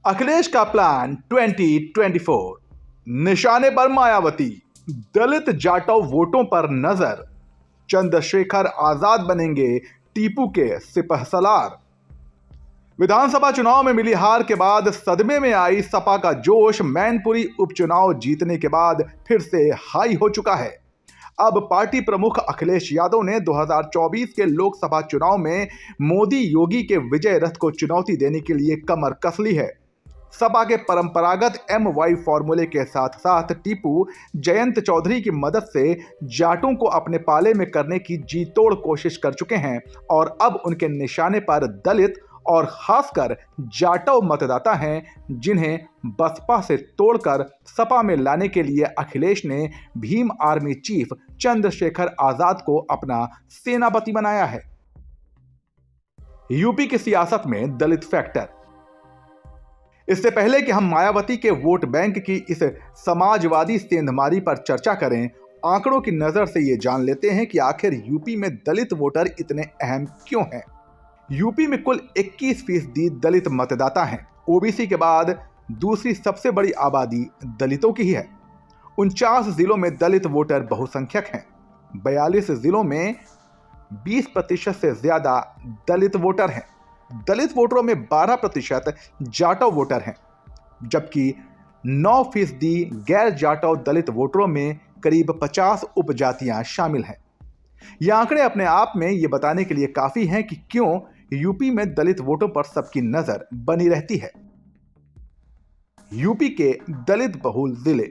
अखिलेश का प्लान 2024। निशाने पर मायावती। दलित जाटव वोटों पर नजर। चंद्रशेखर आजाद बनेंगे टीपू के सिपहसालार। विधानसभा चुनाव में मिली हार के बाद सदमे में आई सपा का जोश मैनपुरी उपचुनाव जीतने के बाद फिर से हाई हो चुका है। अब पार्टी प्रमुख अखिलेश यादव ने 2024 के लोकसभा चुनाव में मोदी योगी के विजय रथ को चुनौती देने के लिए कमर कस ली है। सपा के परंपरागत MY फॉर्मूले के साथ साथ टीपू जयंत चौधरी की मदद से जाटों को अपने पाले में करने की जी तोड़ कोशिश कर चुके हैं और अब उनके निशाने पर दलित और खासकर जाटव मतदाता हैं, जिन्हें बसपा से तोड़कर सपा में लाने के लिए अखिलेश ने भीम आर्मी चीफ चंद्रशेखर आजाद को अपना सेनापति बनाया है। यूपी की सियासत में दलित फैक्टर। इससे पहले कि हम मायावती के वोट बैंक की इस समाजवादी सेंधमारी पर चर्चा करें, आंकड़ों की नजर से ये जान लेते हैं कि आखिर यूपी में दलित वोटर इतने अहम क्यों हैं। यूपी में कुल 21% दलित मतदाता हैं। ओबीसी के बाद दूसरी सबसे बड़ी आबादी दलितों की ही है। 49 जिलों में दलित वोटर बहुसंख्यक हैं। 42 जिलों में 20% से ज्यादा दलित वोटर हैं। दलित वोटरों में 12% जाटव वोटर हैं, जबकि 9% गैर जाटव दलित वोटरों में करीब 50 उपजातियां शामिल हैं। ये आंकड़े अपने आप में ये बताने के लिए काफी हैं कि क्यों यूपी में दलित वोटों पर सबकी नजर बनी रहती है। यूपी के दलित बहुल जिले।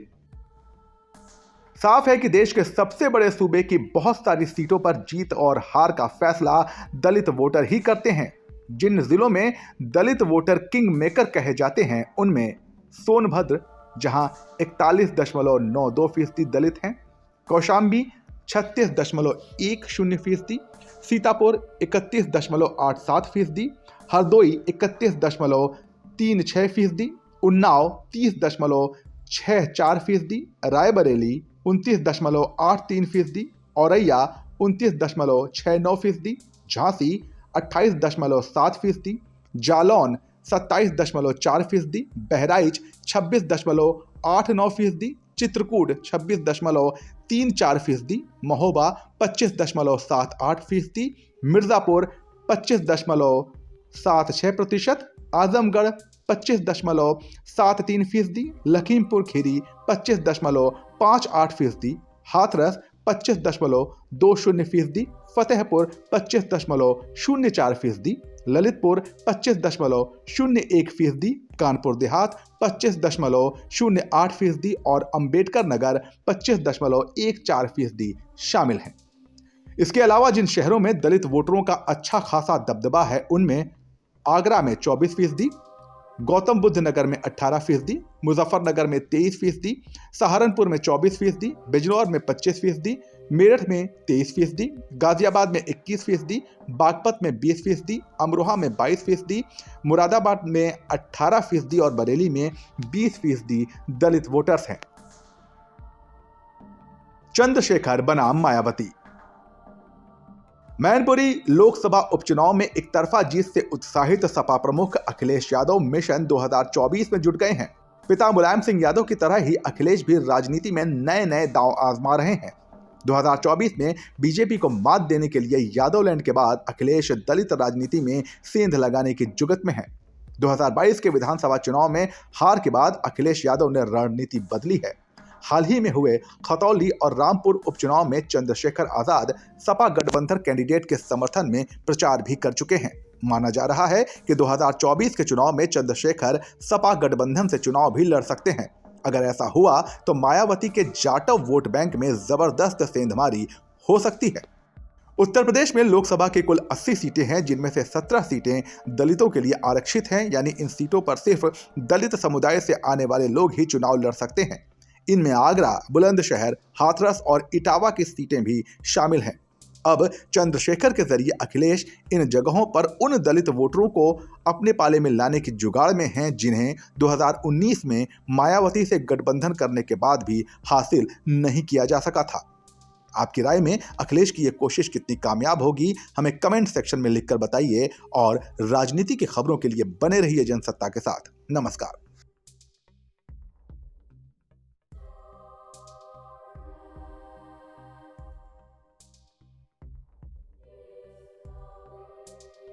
साफ है कि देश के सबसे बड़े सूबे की बहुत सारी सीटों पर जीत और हार का फैसला दलित वोटर ही करते हैं। जिन जिलों में दलित वोटर किंग मेकर कहे जाते हैं, उनमें सोनभद्र, जहां 41.92% दलित हैं, कौशाम्बी 36.10%, सीतापुर 31.87%, हरदोई 31.36%, उन्नाव 30.64%, रायबरेली 29.83%, औरैया 29.69%, झांसी 28.7%, जालौन 27.4%, बहराइच 26.89%, चित्रकूट 26.34%, महोबा 25.78%, मिर्जापुर 25.76%, आजमगढ़ 25.73%, लखीमपुर खीरी 25.58%, हाथरस 25.20%, फतेहपुर 25.04%, ललितपुर 25.01%, कानपुर देहात 25.08% और अंबेडकर नगर 25.14% शामिल हैं। इसके अलावा जिन शहरों में दलित वोटरों का अच्छा खासा दबदबा है, उनमें आगरा में 24%, गौतम बुद्ध नगर में 18%, मुजफ्फरनगर में 23%, सहारनपुर में 24%, बिजनौर में 25%, मेरठ में 23%, गाजियाबाद में 21%, बागपत में 20%, अमरोहा में 22%, मुरादाबाद में 18% और बरेली में 20% दलित वोटर्स हैं। चंद्रशेखर बनाम मायावती। मैनपुरी लोकसभा उपचुनाव में एक तरफा जीत से उत्साहित सपा प्रमुख अखिलेश यादव मिशन 2024 में जुट गए हैं। पिता मुलायम सिंह यादव की तरह ही अखिलेश भी राजनीति में नए नए दांव आजमा रहे हैं। 2024 में बीजेपी को मात देने के लिए यादवलैंड के बाद अखिलेश दलित राजनीति में सेंध लगाने की जुगत में हैं। 2022 के विधानसभा चुनाव में हार के बाद अखिलेश यादव ने रणनीति बदली है। हाल ही में हुए खतौली और रामपुर उपचुनाव में चंद्रशेखर आजाद सपा गठबंधन कैंडिडेट के समर्थन में प्रचार भी कर चुके हैं। माना जा रहा है कि 2024 के चुनाव में चंद्रशेखर सपा गठबंधन से चुनाव भी लड़ सकते हैं। अगर ऐसा हुआ तो मायावती के जाटव वोट बैंक में जबरदस्त सेंधमारी हो सकती है। उत्तर प्रदेश में लोकसभा की कुल 80 सीटें हैं, जिनमें से 17 सीटें दलितों के लिए आरक्षित हैं, यानी इन सीटों पर सिर्फ दलित समुदाय से आने वाले लोग ही चुनाव लड़ सकते हैं। इनमें आगरा, बुलंदशहर, हाथरस और इटावा की सीटें भी शामिल हैं। अब चंद्रशेखर के जरिए अखिलेश इन जगहों पर उन दलित वोटरों को अपने पाले में लाने की जुगाड़ में हैं, जिन्हें 2019 में मायावती से गठबंधन करने के बाद भी हासिल नहीं किया जा सका था। आपकी राय में अखिलेश की ये कोशिश कितनी कामयाब होगी, हमें कमेंट सेक्शन में लिखकर बताइए और राजनीति की खबरों के लिए बने रहिए जनसत्ता के साथ। नमस्कार।